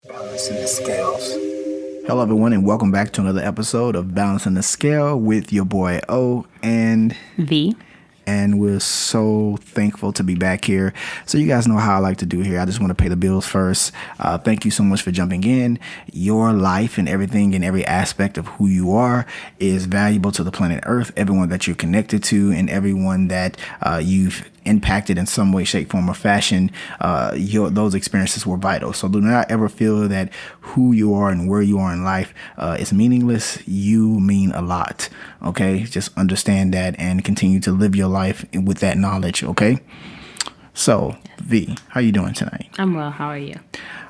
Balancing the scales. Hello, everyone, and welcome back to another episode of Balancing the Scale with your boy O and V. And we're so thankful to be back here. So you guys know how I like to do here. I just want to pay the bills first. Thank you so much for jumping in. Your life and everything and every aspect of who you are is valuable to the planet Earth, everyone that you're connected to and everyone that you've impacted in some way, shape, form, or fashion. Those experiences were vital. So do not ever feel that who you are and where you are in life is meaningless. You mean a lot. Okay, just understand that and continue to live your life with that knowledge. Okay. So V, how you doing tonight? I'm well. How are you?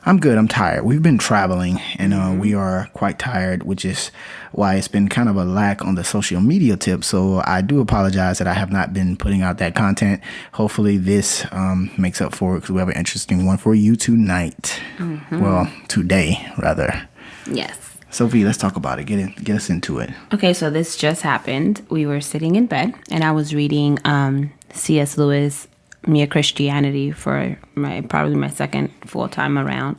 I'm good. I'm tired. We've been traveling and we are quite tired, which is why it's been kind of a lack on the social media tip. So I do apologize that I have not been putting out that content. Hopefully this makes up for it because we have an interesting one for you tonight. Well, today, rather. Yes. Sophie, let's talk about it. Get us into it. Okay, so this just happened. We were sitting in bed, and I was reading C.S. Lewis, Mere Christianity, for probably my second full time around.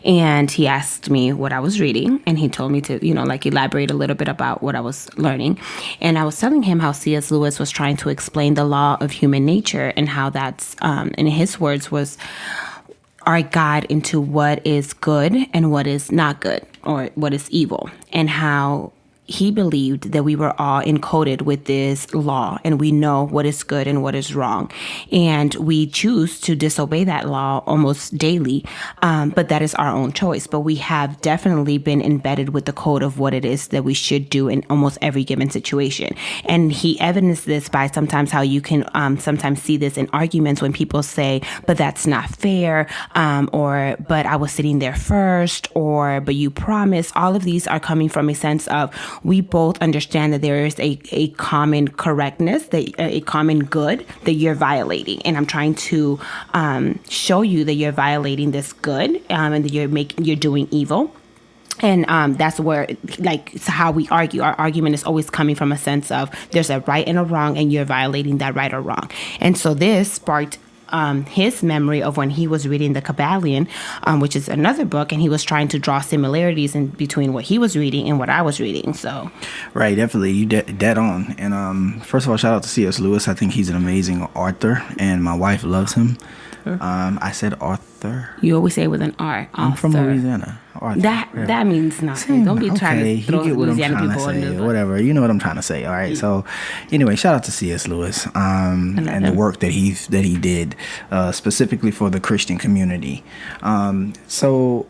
And he asked me what I was reading, and he told me to, elaborate a little bit about what I was learning. And I was telling him how C.S. Lewis was trying to explain the law of human nature and how that's, in his words, was our guide into what is good and what is not good, or what is evil, and how he believed that we were all encoded with this law and we know what is good and what is wrong. And we choose to disobey that law almost daily. But that is our own choice. But we have definitely been embedded with the code of what it is that we should do in almost every given situation. And he evidenced this by sometimes how you can sometimes see this in arguments when people say, but that's not fair, or but I was sitting there first, or but you promised. All of these are coming from a sense of we both understand that there is a common correctness, that a common good that you're violating. And I'm trying to show you that you're violating this good and that you're doing evil. And that's where, it's how we argue. Our argument is always coming from a sense of there's a right and a wrong, and you're violating that right or wrong. And so this sparked his memory of when he was reading the Kybalion, which is another book, and he was trying to draw similarities in between what he was reading and what I was reading. So, right, definitely, you dead on. And first of all, shout out to C.S. Lewis. I think he's an amazing author, and my wife loves him. I said author. You always say it with an R. I'm from Louisiana. Arthur, that means nothing. Don't be trying to throw Louisiana people under the whatever. You know what I'm trying to say. All right. So anyway, shout out to C.S. Lewis and the work that he did specifically for the Christian community. So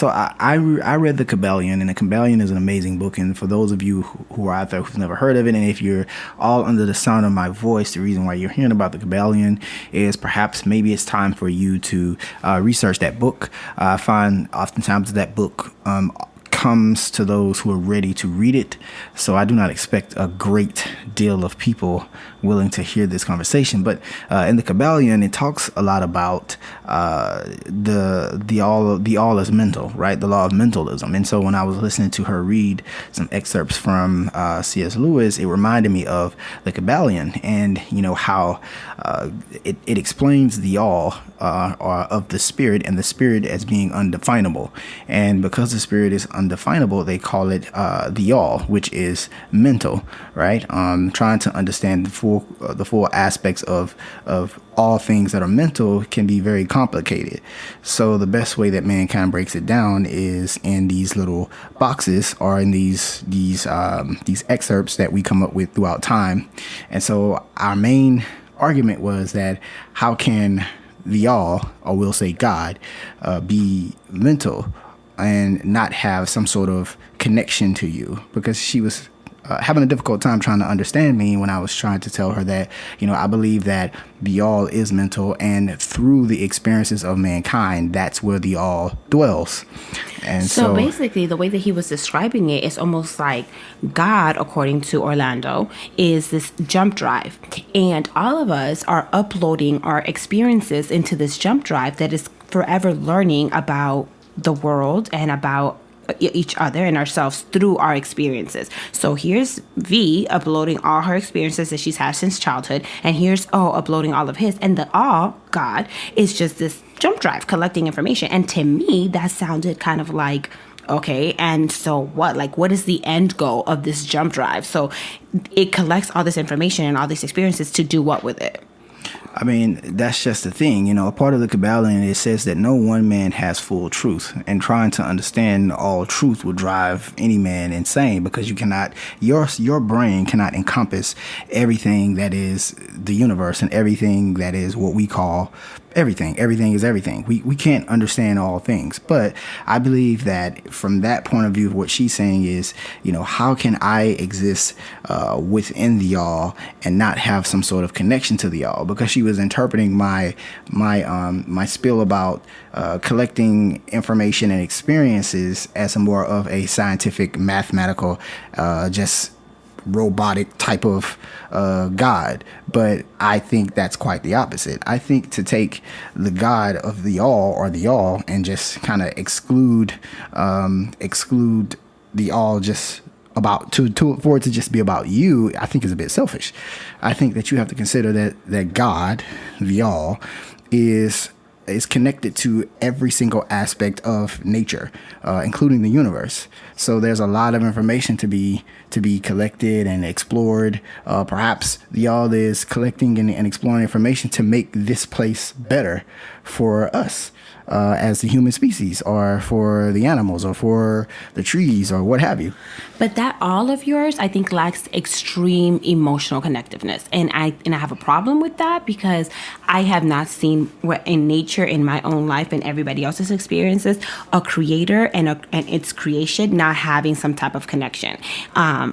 I read the Kybalion, and the Kybalion is an amazing book. And for those of you who are out there who've never heard of it, and if you're all under the sound of my voice, the reason why you're hearing about the Kybalion is perhaps maybe it's time for you to research that book. I find oftentimes that book comes to those who are ready to read it. So I do not expect a great deal of people willing to hear this conversation. But in the Kybalion, it talks a lot about the all is mental, right? The law of mentalism. And so when I was listening to her read some excerpts from C.S. Lewis, it reminded me of the Kybalion and, how it explains the all of the spirit, and the spirit as being undefinable. And because the spirit is undefinable, they call it the all, which is mental, right? Trying to understand the full aspects of all things that are mental can be very complicated. So the best way that mankind breaks it down is in these little boxes, or in these excerpts that we come up with throughout time. And so our main argument was that how can the all, or we'll say God, be mental and not have some sort of connection to you? Because she was having a difficult time trying to understand me when I was trying to tell her that, I believe that the all is mental, and through the experiences of mankind, that's where the all dwells. And so basically, the way that he was describing it is almost like God, according to Orlando, is this jump drive. And all of us are uploading our experiences into this jump drive that is forever learning about the world and about each other and ourselves through our experiences. So here's V uploading all her experiences that she's had since childhood, and here's O uploading all of his, and the all, God, is just this jump drive collecting information. And to me, that sounded kind of like, okay, and so what? Like, what is the end goal of this jump drive? So it collects all this information and all these experiences to do what with it? I mean, that's just the thing. You know, a part of the Kybalion, it says that no one man has full truth. And trying to understand all truth will drive any man insane, because you cannot, your brain cannot encompass everything that is the universe and everything that is what we call everything. Everything is everything. We can't understand all things. But I believe that from that point of view, what she's saying is, you know, how can I exist within the all and not have some sort of connection to the all? Because she was interpreting my spiel about collecting information and experiences as a more of a scientific, mathematical, just robotic type of God. But I think that's quite the opposite. I think to take the God of the all, or the all, and just kind of exclude the all just about for it to just be about you, I think is a bit selfish. I think that you have to consider that God, the all, is connected to every single aspect of nature, including the universe. So there's a lot of information to be collected and explored. Perhaps the all is collecting and exploring information to make this place better for us as the human species, or for the animals, or for the trees, or what have you. But that all of yours, I think, lacks extreme emotional connectiveness. And I have a problem with that, because I have not seen what in nature, in my own life and everybody else's experiences, a creator and its creation not having some type of connection.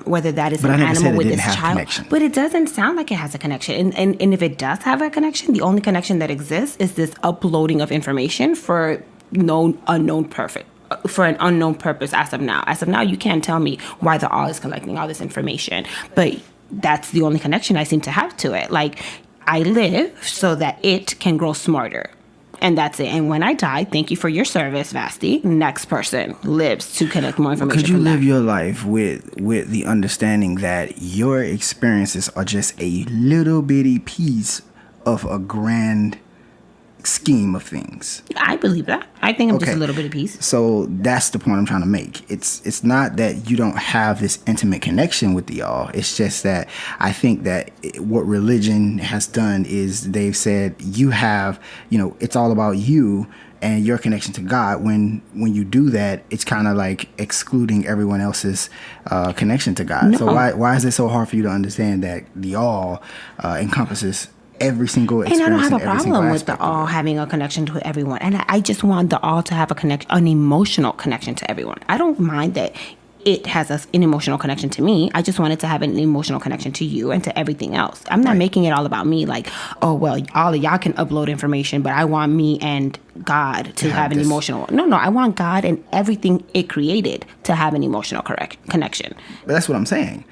Whether that is an animal with its child. Connection. But it doesn't sound like it has a connection. And if it does have a connection, the only connection that exists is this uploading of information for an unknown purpose as of now. As of now, you can't tell me why the all is collecting all this information. But that's the only connection I seem to have to it. Like, I live so that it can grow smarter. And that's it. And when I die, thank you for your service, Vasti. Next person lives to collect more information. Could you live your life with the understanding that your experiences are just a little bitty piece of a grand scheme of things? I believe that. I think I'm just a little bit of piece. So that's the point I'm trying to make. It's not that you don't have this intimate connection with the all. It's just that I think that what religion has done is they've said you have, you know, it's all about you and your connection to God. When you do that, it's kind of like excluding everyone else's connection to God. No. So why is it so hard for you to understand that the all encompasses every single experience? And I don't have a problem with the all having a connection to everyone. And I just want the all to have an emotional connection to everyone. I don't mind that it has an emotional connection to me. I just want it to have an emotional connection to you and to everything else. I'm not making it all about me, like, oh, well, all of y'all can upload information, but I want me and God to have an emotional. No, I want God and everything it created to have an emotional connection. But that's what I'm saying.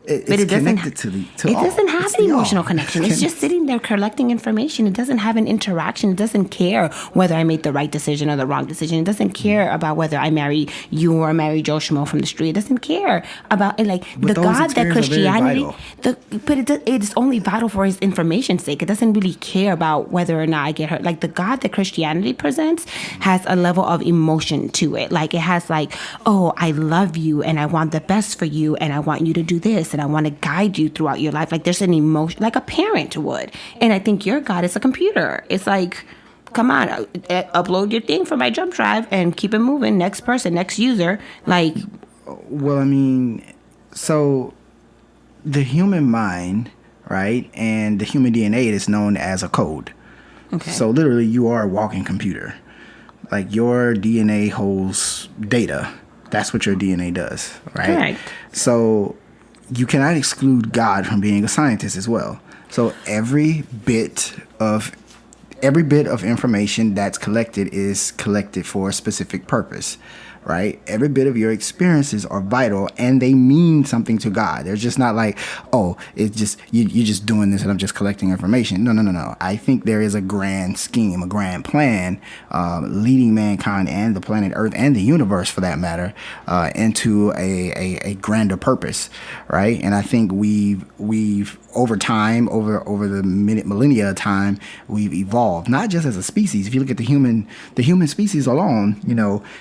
But it doesn't have an emotional connection. It's just sitting there collecting information. It doesn't have an interaction. It doesn't care whether I made the right decision or the wrong decision. It doesn't care about whether I marry you or marry Joe Schmo from the street. It doesn't care about but the God that Christianity. But it's only vital for his information's sake. It doesn't really care about whether or not I get hurt. Like, the God that Christianity presents has a level of emotion to it. Like, it has oh, I love you and I want the best for you and I want you to do this. And I want to guide you throughout your life. Like, there's an emotion, like a parent would. And I think your God is a computer. It's like, come on, upload your thing from my jump drive and keep it moving. Next person, next user. Like, well, I mean, so the human mind, right, and the human DNA is known as a code. Okay. So literally, you are a walking computer. Like, your DNA holds data. That's what your DNA does, right? Correct. So you cannot exclude God from being a scientist as well. So every bit of every bit of information that's collected is collected for a specific purpose, right? Every bit of your experiences are vital and they mean something to God. They're just not like, oh, it's just you're just doing this and I'm just collecting information. No. I think there is a grand scheme, a grand plan leading mankind and the planet Earth and the universe, for that matter, into a grander purpose, right? And I think we've over time, over the millennia of time, we've evolved, not just as a species. If you look at the human species alone,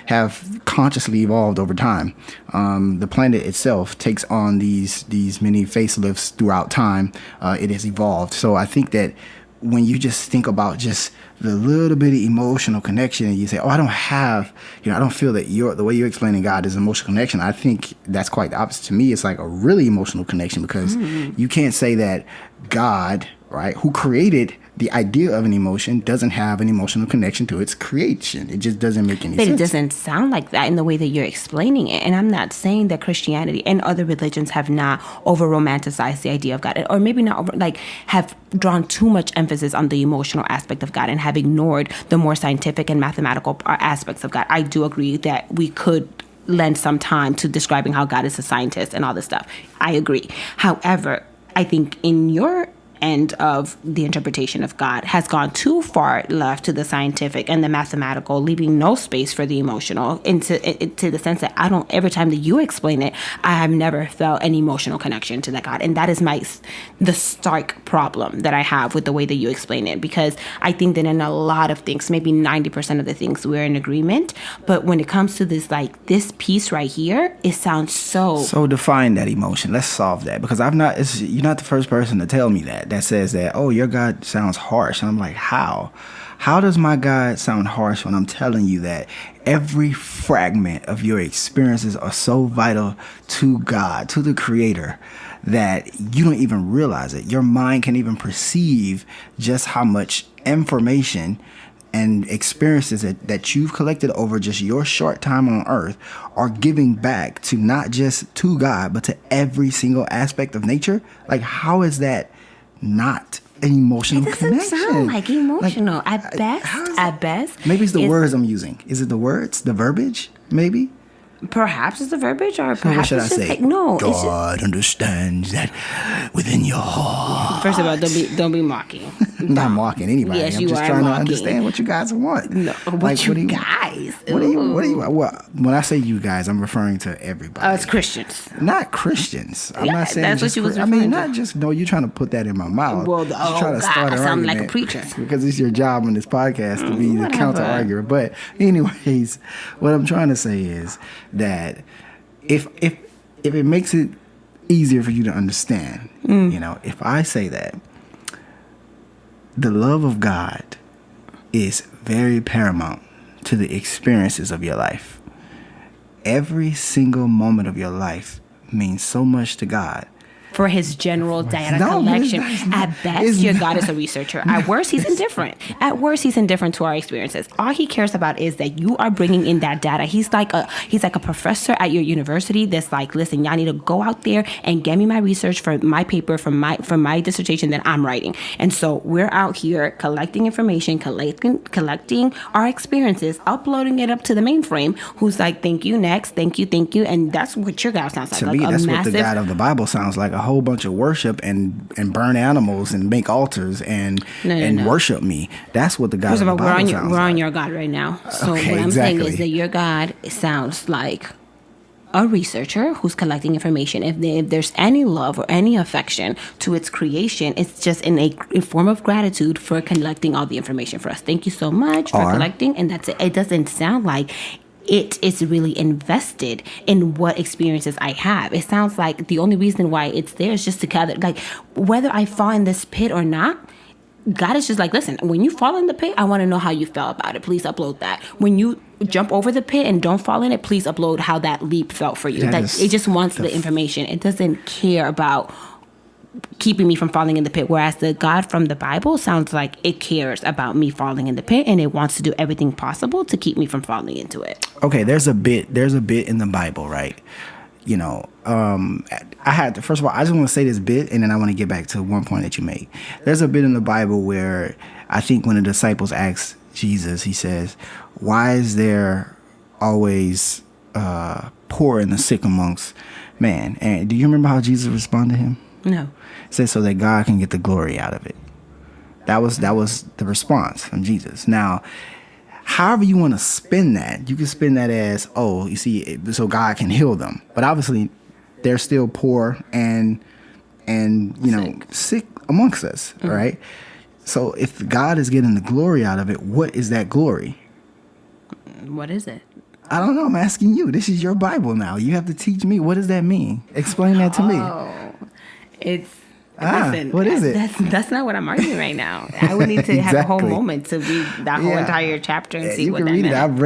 have consciously evolved over time. The planet itself takes on these many facelifts throughout time. It has evolved. So I think that when you just think about just the little bit of emotional connection and you say, oh, I don't feel that the way you're explaining God is emotional connection. I think that's quite the opposite. To me, it's like a really emotional connection, because you can't say that God, right, who created the idea of an emotion, doesn't have an emotional connection to its creation. It just doesn't make any sense. But it doesn't sound like that in the way that you're explaining it. And I'm not saying that Christianity and other religions have not over-romanticized the idea of God, or maybe not have drawn too much emphasis on the emotional aspect of God and have ignored the more scientific and mathematical aspects of God. I do agree that we could lend some time to describing how God is a scientist and all this stuff. I agree. However, I think in your end of the interpretation of God has gone too far left to the scientific and the mathematical, leaving no space for the emotional, to the sense that every time that you explain it, I have never felt an emotional connection to that God. And that is the stark problem that I have with the way that you explain it, because I think that in a lot of things, maybe 90% of the things, we're in agreement. But when it comes to this piece right here, it sounds so define that emotion. Let's solve that, because you're not the first person to tell me that says that, oh, your God sounds harsh. And I'm like, how does my God sound harsh when I'm telling you that every fragment of your experiences are so vital to God, to the Creator, that you don't even realize it? Your mind can't even perceive just how much information and experiences that you've collected over just your short time on earth are giving back to not just to God, but to every single aspect of nature. Like, how is that not an emotional connection? It doesn't sound like emotional. At best. Maybe it's the words I'm using. Is it the words, the verbiage? Maybe. Perhaps it's the verbiage, or So perhaps what should it's I just say? no. God understands that within your heart. First of all, don't be mocking. I'm not mocking anybody. Yes, I'm you just are trying mocking. to understand what you guys want. No, what do you guys? Well, when I say you guys, I'm referring to everybody. Oh, it's Christians. Not Christians. I'm Yeah, not saying that's what just you was I mean, referring not to. just, no, you're trying to put that in my mouth. Well, You're trying to start I an sound like a argument, preacher. because it's your job on this podcast to be the Whatever. counter arguer. But anyways, what I'm trying to say is that if it makes it easier for you to understand, if I say that the love of God is very paramount to the experiences of your life. Every single moment of your life means so much to God. For his general data No, collection. it's not. At best, It's your not. God is a researcher. At worst, he's indifferent. At worst, he's indifferent to our experiences. All he cares about is that you are bringing in that data. He's like a professor at your university that's like, listen, y'all need to go out there and get me my research for my paper, for my dissertation that I'm writing. And so we're out here collecting information, collecting our experiences, uploading it up to the mainframe, who's like, thank you, next, thank you. And that's what your God sounds like. To Like me, a that's what massive, the God of the Bible sounds like. A whole bunch of worship and burn animals and make altars and No. worship me. That's what the God First of of the all, Bible we're sounds on like. your God right now. So Okay, what I'm saying exactly. is that your God sounds like a researcher who's collecting information. If there's any love or any affection to its creation, it's just in a form of gratitude for collecting all the information for us. Thank you so much for Or- collecting. And that's it. It doesn't sound like it is really invested in what experiences I have. It sounds like the only reason why it's there is just to gather, like, whether I fall in this pit or not, God is just like, listen, when you fall in the pit, I want to know how you felt about it. Please upload that. When you jump over the pit and don't fall in it, please upload how that leap felt for you. It just wants the information. It doesn't care about keeping me from falling in the pit, whereas the God from the Bible sounds like it cares about me falling in the pit, and it wants to do everything possible to keep me from falling into it. Okay, there's a bit in the Bible, right? First of all, I just want to say this bit, and then I want to get back to one point that you made. There's a bit in the Bible where I think when the disciples asked Jesus, he says, why is there always poor and the sick amongst man? And do you remember how Jesus responded to him? No. He said, so that God can get the glory out of it. That was the response from Jesus. Now, however you want to spin that, you can spin that as, oh, you see, so God can heal them. But obviously, they're still poor and sick amongst us, right? So if God is getting the glory out of it, what is that glory? What is it? I don't know. I'm asking you. This is your Bible now. You have to teach me. What does that mean? Explain that to me. Oh, it's... Listen, what is it? That's not what I'm arguing right now. I would need to have a whole moment to read that whole entire chapter and see what that meant. I've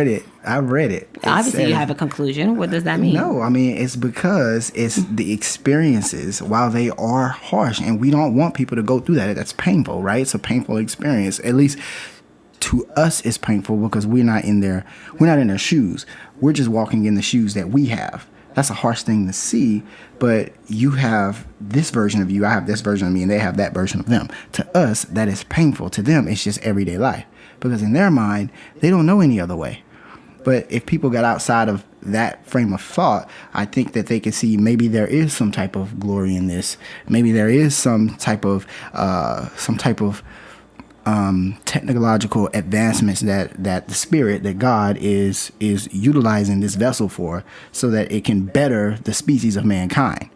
read it. Obviously, you have a conclusion. What does that mean? No, I mean, it's because it's the experiences, while they are harsh, and we don't want people to go through that. That's painful, right? It's a painful experience. At least to us, it's painful because we're not in their shoes. We're just walking in the shoes that we have. That's a harsh thing to see, but you have this version of you, I have this version of me, and they have that version of them. To us, that is painful. To them, it's just everyday life. Because in their mind, they don't know any other way. But if people got outside of that frame of thought, I think that they could see maybe there is some type of glory in this. Maybe there is some type of technological advancements that the spirit, that God is utilizing this vessel for, so that it can better the species of mankind.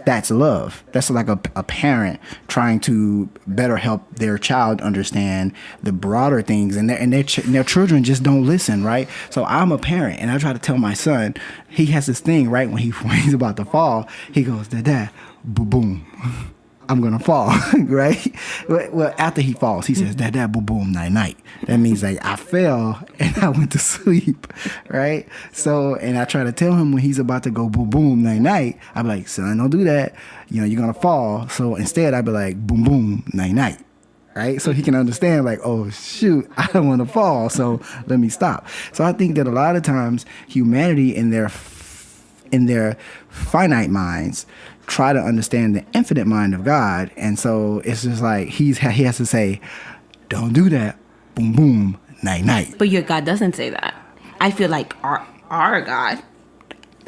That's love. That's like a parent trying to better help their child understand the broader things, and their children just don't listen, right? So I'm a parent, and I try to tell my son, he has this thing, right? When he's about to fall, he goes, Dad, boom, boom. I'm going to fall, right? Well, after he falls, he says, Dad, boom, boom, night, night. That means like I fell and I went to sleep, right? So, and I try to tell him when he's about to go boom, boom, night, night, I'm like, son, don't do that. You're going to fall. So instead, I'd be like, boom, boom, night, night, right? So he can understand like, oh, shoot, I don't want to fall, so let me stop. So I think that a lot of times humanity in their finite minds try to understand the infinite mind of God, and so it's just like he has to say, don't do that, boom boom, night night. But your God doesn't say that. I feel like our God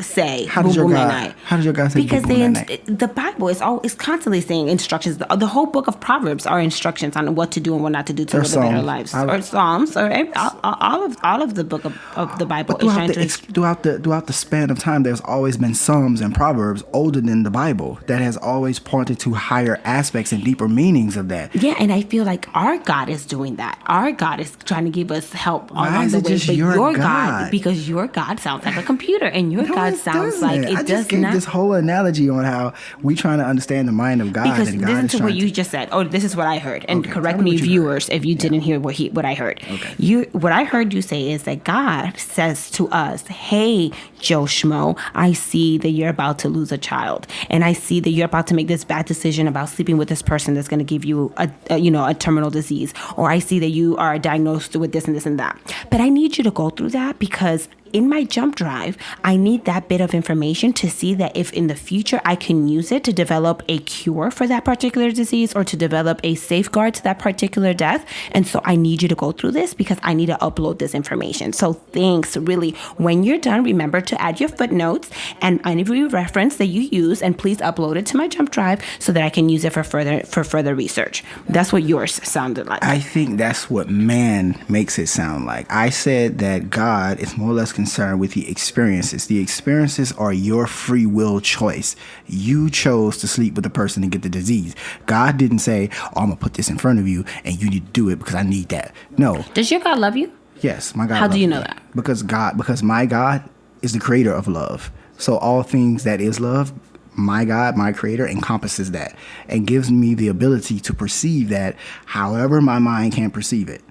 say how does boom, your boom, God night, night. How does your God say because boom, boom, night, night? The Bible is constantly saying instructions. The whole book of Proverbs are instructions on what to do and what not to do to live a better lives. Or Psalms, or all of the book of the Bible. Throughout the span of time, there's always been Psalms and Proverbs older than the Bible that has always pointed to higher aspects and deeper meanings of that. Yeah, and I feel like our God is doing that. Our God is trying to give us help along the way. Just but your God, because your God sounds like a computer, and your God sounds like I just gave this whole analogy on how we trying to understand the mind of God. Because and God listen is to what you just said. Oh, this is what I heard. And okay, correct me, viewers, if you didn't hear what I heard. Okay. What I heard you say is that God says to us, hey, Joe Schmo, I see that you're about to lose a child. And I see that you're about to make this bad decision about sleeping with this person that's going to give you a terminal disease. Or I see that you are diagnosed with this and this and that. But I need you to go through that because in my jump drive, I need that bit of information to see that if in the future I can use it to develop a cure for that particular disease or to develop a safeguard to that particular death. And so I need you to go through this because I need to upload this information. So thanks, really. When you're done, remember to add your footnotes and every reference that you use, and please upload it to my jump drive so that I can use it for further research. That's what yours sounded like. I think that's what man makes it sound like. I said that God is more or less concerned with the experiences. The experiences are your free will choice. You chose to sleep with the person and get the disease. God didn't say, oh, I'm going to put this in front of you and you need to do it because I need that. No. Does your God love you? Yes, my God. How do you know that? Because my God is the creator of love. So all things that is love, my God, my creator, encompasses that and gives me the ability to perceive that however my mind can perceive it.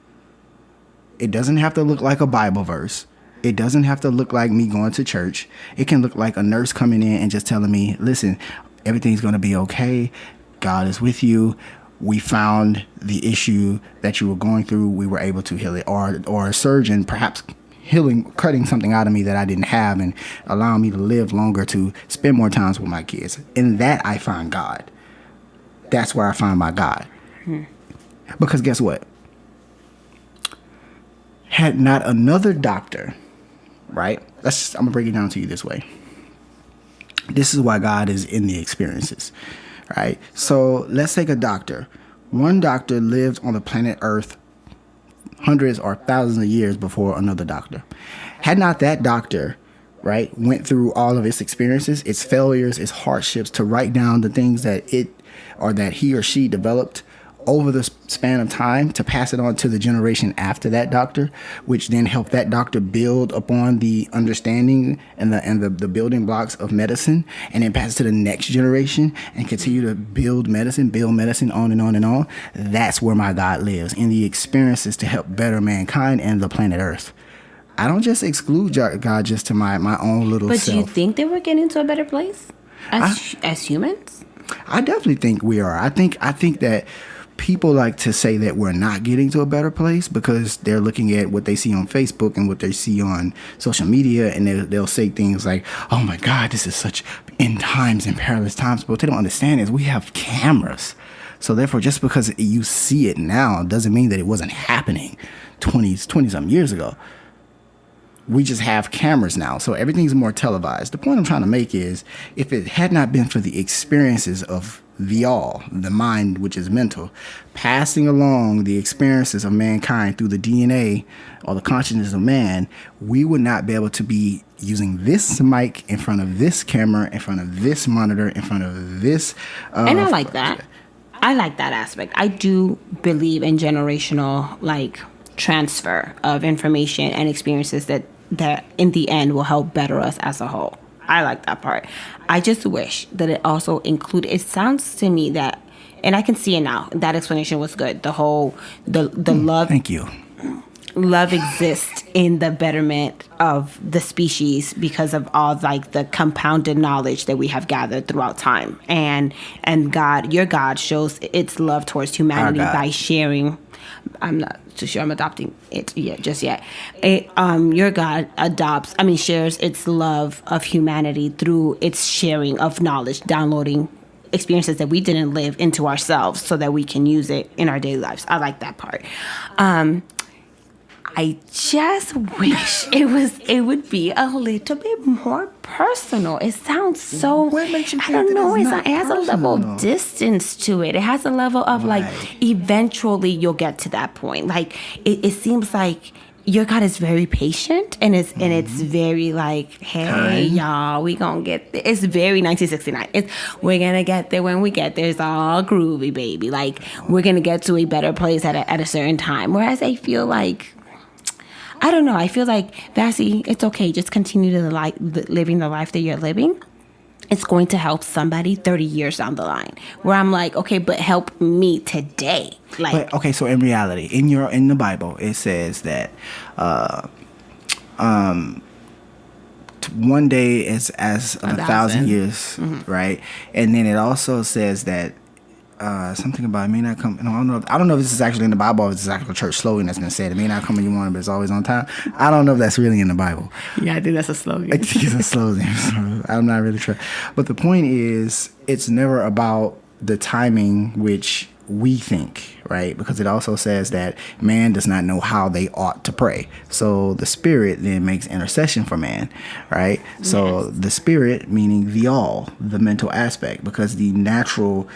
It doesn't have to look like a Bible verse. It doesn't have to look like me going to church. It can look like a nurse coming in and just telling me, listen, everything's going to be okay. God is with you. We found the issue that you were going through. We were able to heal it. Or a surgeon perhaps cutting something out of me that I didn't have and allowing me to live longer, to spend more times with my kids. In that, I find God. That's where I find my God. Because guess what? had not another doctor, right? I'm gonna break it down to you this way. This is why God is in the experiences, right? So let's take a doctor. One doctor lived on the planet Earth hundreds or thousands of years before another doctor. Had not that doctor, right, went through all of its experiences, its failures, its hardships, to write down the things that he or she developed over the span of time, to pass it on to the generation after that doctor, which then helped that doctor build upon the understanding and the building blocks of medicine, and then pass it to the next generation and continue to build medicine on and on and on. That's where my God lives, in the experiences to help better mankind and the planet Earth. I don't just exclude God just to my own little self. But do you think that we're getting to a better place as humans? I definitely think we are. I think that people like to say that we're not getting to a better place because they're looking at what they see on Facebook and what they see on social media, and they'll say things like, oh my God, this is such end times and perilous times. But what they don't understand is we have cameras. So therefore, just because you see it now doesn't mean that it wasn't happening 20-some years ago. We just have cameras now, so everything's more televised. The point I'm trying to make is, if it had not been for the experiences of the all, the mind, which is mental, passing along the experiences of mankind through the DNA or the consciousness of man, we would not be able to be using this mic in front of this camera, in front of this monitor, in front of this. And I like that. I like that aspect. I do believe in generational, transfer of information and experiences that in the end will help better us as a whole. I like that part. I just wish that it also included, it sounds to me that, and I can see it now, that explanation was good. The love. Thank you. Love exists in the betterment of the species because of all the compounded knowledge that we have gathered throughout time. And God, your God, shows its love towards humanity by sharing. I'm not too sure I'm adopting it just yet. Your God shares its love of humanity through its sharing of knowledge, downloading experiences that we didn't live into ourselves so that we can use it in our daily lives. I like that part. I just wish it would be a little bit more personal. It sounds so, what makes you think I don't know, it has a level of distance to it. It has a level of eventually you'll get to that point. It seems like your God is very patient and it's very hey y'all, we gonna get there. It's very 1969. We're gonna get there when we get there. It's all groovy, baby. We're gonna get to a better place at a certain time. Whereas I feel I don't know. I feel like, Vassie, it's okay. Just continue to living the life that you're living. It's going to help somebody 30 years down the line. Where I'm okay, but help me today. So in reality, in the Bible, it says that one day is as 1,000 years, right? And then it also says that something about it may not come. No, I don't know if this is actually in the Bible or if it's actually a church slogan that's been said. It may not come when you want it, but it's always on time. I don't know if that's really in the Bible. Yeah, I think that's a slogan. It's a slogan. I'm not really sure. But the point is, it's never about the timing which we think, right? Because it also says that man does not know how they ought to pray. So the spirit then makes intercession for man, right? So the spirit, meaning the all, the mental aspect, because the natural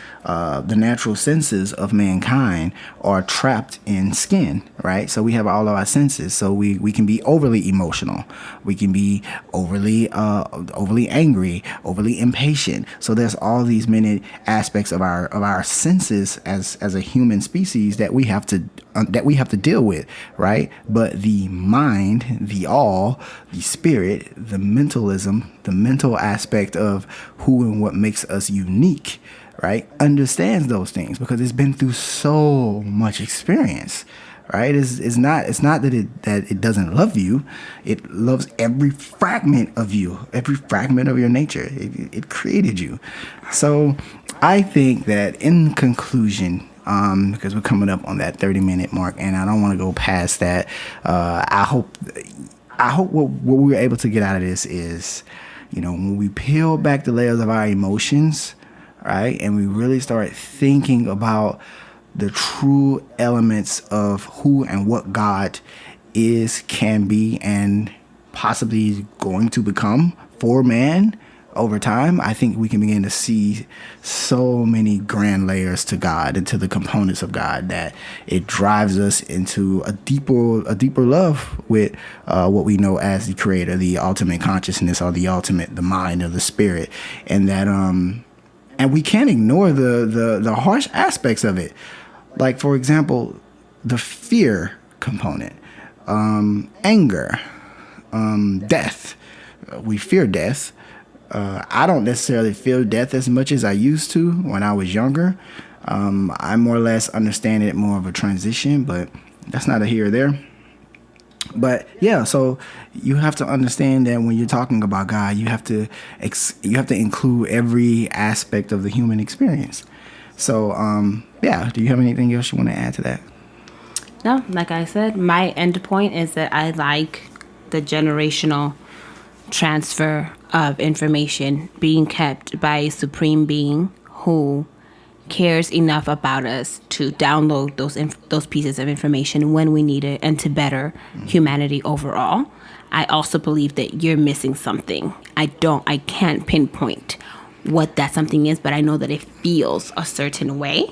senses of mankind are trapped in skin, right? So we have all of our senses. So we can be overly emotional. We can be overly angry, overly impatient. So there's all these many aspects of our senses as a human species that we have to deal with, right? But the mind, the all, the spirit, the mentalism, the mental aspect of who and what makes us unique, right, understands those things because it's been through so much experience, right? It's not that it doesn't love you. It loves every fragment of you, every fragment of your nature. It created you. So I think that in conclusion, because we're coming up on that 30-minute mark, and I don't want to go past that. I hope what we were able to get out of this is, when we peel back the layers of our emotions, right, and we really start thinking about the true elements of who and what God is, can be, and possibly going to become for man over time, I think we can begin to see so many grand layers to God and to the components of God that it drives us into a deeper love with what we know as the Creator, the ultimate consciousness, or the mind, or the spirit, and that and we can't ignore the harsh aspects of it, like, for example, the fear component, anger, death. We fear death. I don't necessarily feel death as much as I used to when I was younger. I more or less understand it more of a transition, but that's not a here or there. But yeah, so you have to understand that when you're talking about God, you have to include every aspect of the human experience. So yeah, do you have anything else you want to add to that? No, like I said, my end point is that I like the generational transfer of information being kept by a supreme being who cares enough about us to download those pieces of information when we need it and to better humanity overall. I also believe that you're missing something. I can't pinpoint what that something is, but I know that it feels a certain way.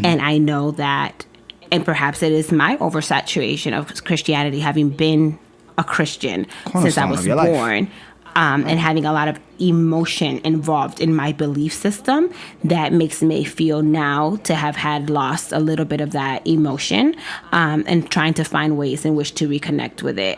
And I know that, and perhaps it is my oversaturation of Christianity, having been a Christian since I was born, and having a lot of emotion involved in my belief system that makes me feel now to have had lost a little bit of that emotion, and trying to find ways in which to reconnect with it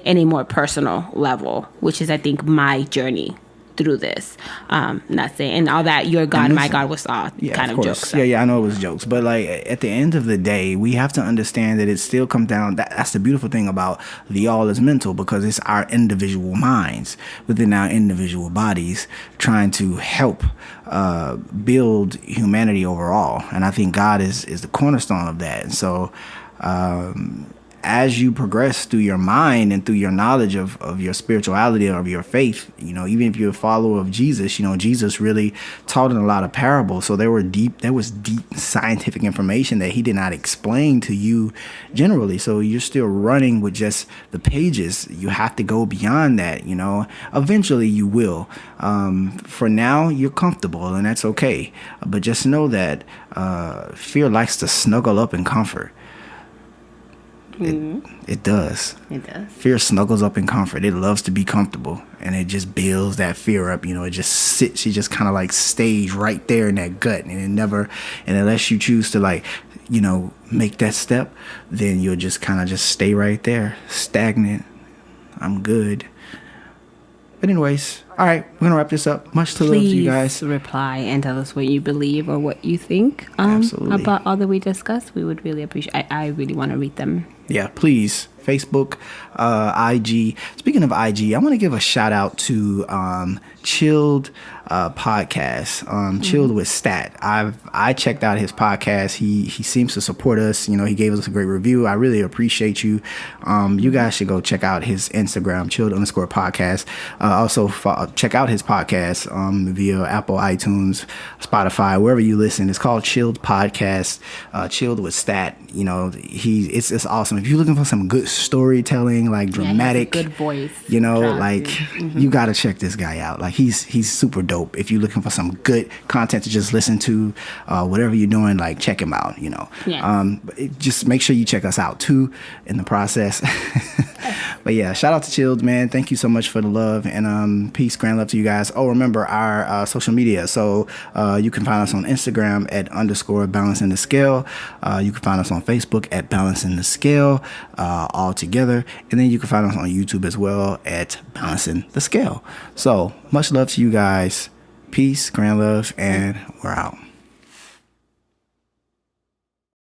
in a more personal level, which is, I think, my journey through this. Not saying, and all that your God, my God was all kind of jokes. So. Yeah, I know it was jokes. But like at the end of the day, we have to understand that it still comes down, that's the beautiful thing about the all is mental, because it's our individual minds within our individual bodies trying to help build humanity overall. And I think God is the cornerstone of that. And so as you progress through your mind and through your knowledge of your spirituality or of your faith, even if you're a follower of Jesus, Jesus really taught in a lot of parables. So there was deep scientific information that he did not explain to you generally. So you're still running with just the pages. You have to go beyond that, Eventually you will. For now, you're comfortable, and that's okay. But just know that fear likes to snuggle up in comfort. It does. It does. Fear snuggles up in comfort. It loves to be comfortable, and it just builds that fear up. It just sits. It just kind of like stays right there in that gut, and and unless you choose to make that step, then you'll just kind of just stay right there, stagnant. I'm good. But anyways, all right, we're gonna wrap this up. Much to love to you guys. Please reply and tell us what you believe or what you think about all that we discussed. We would really appreciate. I really want to read them. Yeah, please. Facebook, IG. Speaking of IG, I want to give a shout out to Chilled podcast, Chilled with Stat. I checked out his podcast. He seems to support us. He gave us a great review. I really appreciate you. You guys should go check out his Instagram, Chilled_podcast. Also check out his podcast via Apple, iTunes, Spotify, wherever you listen. It's called Chilled Podcast, Chilled with Stat. It's awesome. If you're looking for some good storytelling, like dramatic, good voice, you got to check this guy out. Like he's super dope. If you're looking for some good content to just listen to, whatever you're doing, like check him out. Just make sure you check us out too in the process. But yeah, shout out to Chilled, man. Thank you so much for the love, and peace, grand love to you guys. Oh, remember our social media. So you can find us on Instagram at _balancing the scale. You can find us on Facebook at balancing the scale, all together. And then you can find us on YouTube as well at balancing the scale. So much love to you guys. Peace, grand love, and we're out.